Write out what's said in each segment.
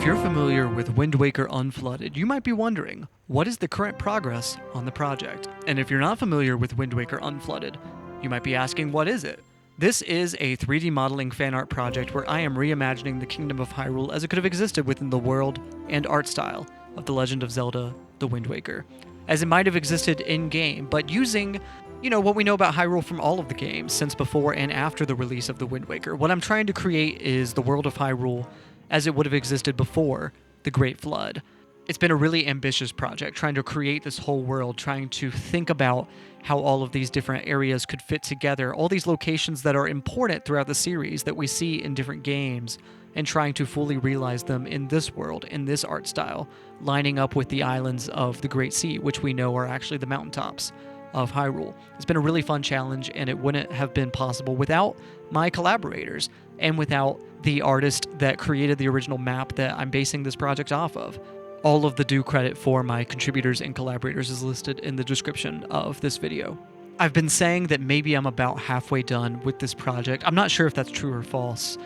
If you're familiar with Wind Waker Unflooded, you might be wondering, what is the current progress on the project? And if you're not familiar with Wind Waker Unflooded, you might be asking, what is it? This is a 3D modeling fan art project where I am reimagining the Kingdom of Hyrule as it could have existed within the world and art style of The Legend of Zelda, The Wind Waker, as it might have existed in-game, but using, what we know about Hyrule from all of the games since before and after the release of The Wind Waker. What I'm trying to create is the world of Hyrule as it would have existed before the Great Flood. It's been a really ambitious project, trying to create this whole world, trying to think about how all of these different areas could fit together, all these locations that are important throughout the series that we see in different games, and trying to fully realize them in this world, in this art style, lining up with the islands of the Great Sea, which we know are actually the mountaintops of Hyrule. It's been a really fun challenge, and it wouldn't have been possible without my collaborators and without the artist that created the original map that I'm basing this project off of. All of the due credit for my contributors and collaborators is listed in the description of this video. I've been saying that maybe I'm about halfway done with this project. I'm not sure if that's true or false,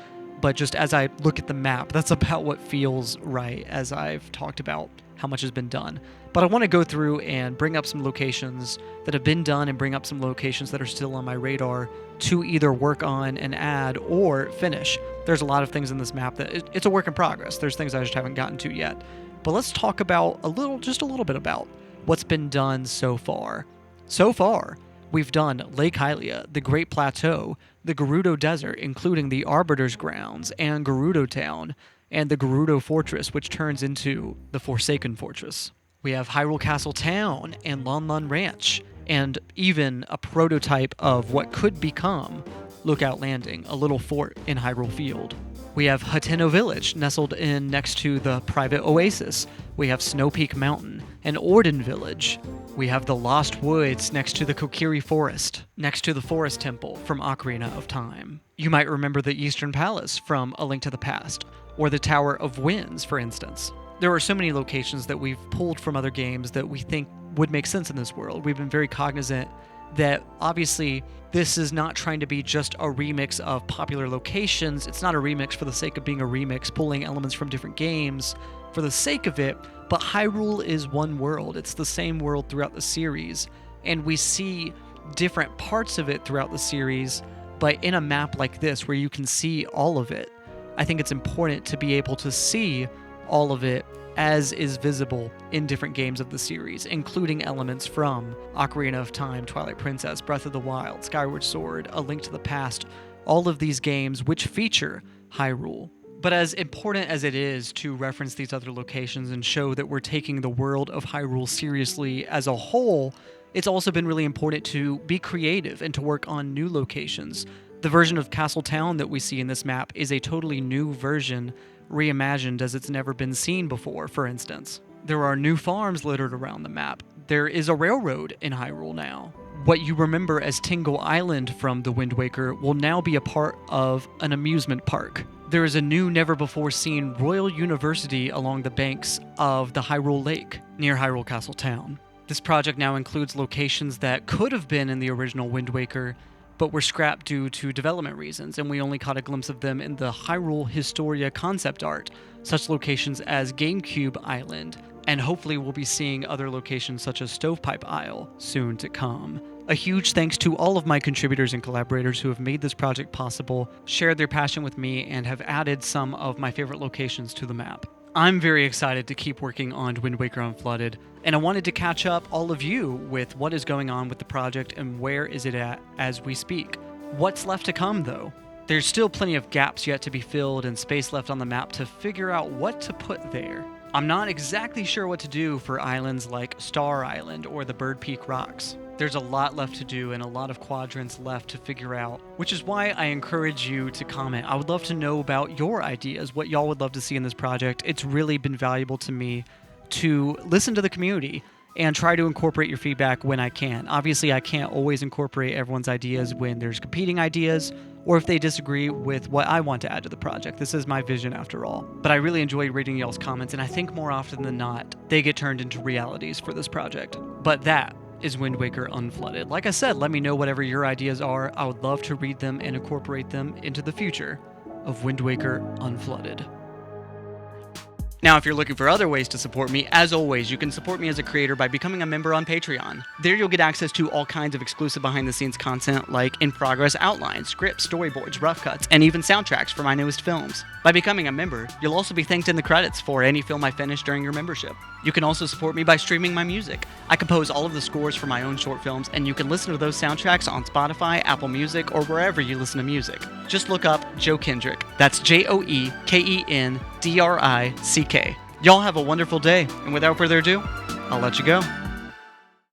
but just as I look at the map, that's about what feels right as I've talked about how much has been done. But I want to go through and bring up some locations that have been done and bring up some locations that are still on my radar to either work on and add or finish. There's a lot of things in this map that it's a work in progress. There's things I just haven't gotten to yet. But let's talk about just a little bit about what's been done so far. So far, we've done Lake Hylia, the Great Plateau, the Gerudo Desert, including the Arbiter's Grounds and Gerudo Town, and the Gerudo Fortress, which turns into the Forsaken Fortress. We have Hyrule Castle Town and Lon Lon Ranch, and even a prototype of what could become Lookout Landing, a little fort in Hyrule Field. We have Hateno Village, nestled in next to the private oasis. We have Snow Peak Mountain and Orden Village. We have the Lost Woods next to the Kokiri Forest, next to the Forest Temple from Ocarina of Time. You might remember the Eastern Palace from A Link to the Past, or the Tower of Winds, for instance. There are so many locations that we've pulled from other games that we think would make sense in this world. We've been very cognizant that obviously this is not trying to be just a remix of popular locations. It's not a remix for the sake of being a remix, pulling elements from different games for the sake of it, but Hyrule is one world. It's the same world throughout the series, and we see different parts of it throughout the series, but in a map like this where you can see all of it, I think it's important to be able to see all of it as is visible in different games of the series, including elements from Ocarina of Time, Twilight Princess, Breath of the Wild, Skyward Sword, A Link to the Past, all of these games which feature Hyrule. But as important as it is to reference these other locations and show that we're taking the world of Hyrule seriously as a whole, it's also been really important to be creative and to work on new locations. The version of Castle Town that we see in this map is a totally new version, reimagined as it's never been seen before, for instance. There are new farms littered around the map. There is a railroad in Hyrule now. What you remember as Tingle Island from The Wind Waker will now be a part of an amusement park. There is a new, never-before-seen Royal University along the banks of the Hyrule Lake, near Hyrule Castle Town. This project now includes locations that could have been in the original Wind Waker, but were scrapped due to development reasons, and we only caught a glimpse of them in the Hyrule Historia concept art, such locations as GameCube Island, and hopefully we'll be seeing other locations such as Stovepipe Isle soon to come. A huge thanks to all of my contributors and collaborators who have made this project possible, shared their passion with me, and have added some of my favorite locations to the map. I'm very excited to keep working on Wind Waker Unflooded, and I wanted to catch up all of you with what is going on with the project and where is it at as we speak. What's left to come, though? There's still plenty of gaps yet to be filled and space left on the map to figure out what to put there. I'm not exactly sure what to do for islands like Star Island or the Bird Peak Rocks. There's a lot left to do and a lot of quadrants left to figure out, which is why I encourage you to comment. I would love to know about your ideas, what y'all would love to see in this project. It's really been valuable to me to listen to the community and try to incorporate your feedback when I can. Obviously, I can't always incorporate everyone's ideas when there's competing ideas or if they disagree with what I want to add to the project. This is my vision after all. But I really enjoy reading y'all's comments, and I think more often than not, they get turned into realities for this project. But that is Wind Waker Unflooded. Like I said, let me know whatever your ideas are. I would love to read them and incorporate them into the future of Wind Waker Unflooded. Now, if you're looking for other ways to support me, as always, you can support me as a creator by becoming a member on Patreon. There you'll get access to all kinds of exclusive behind-the-scenes content like in-progress outlines, scripts, storyboards, rough cuts, and even soundtracks for my newest films. By becoming a member, you'll also be thanked in the credits for any film I finish during your membership. You can also support me by streaming my music. I compose all of the scores for my own short films, and you can listen to those soundtracks on Spotify, Apple Music, or wherever you listen to music. Just look up Joe Kendrick. That's JoeKendrick. Y'all have a wonderful day, and without further ado, I'll let you go.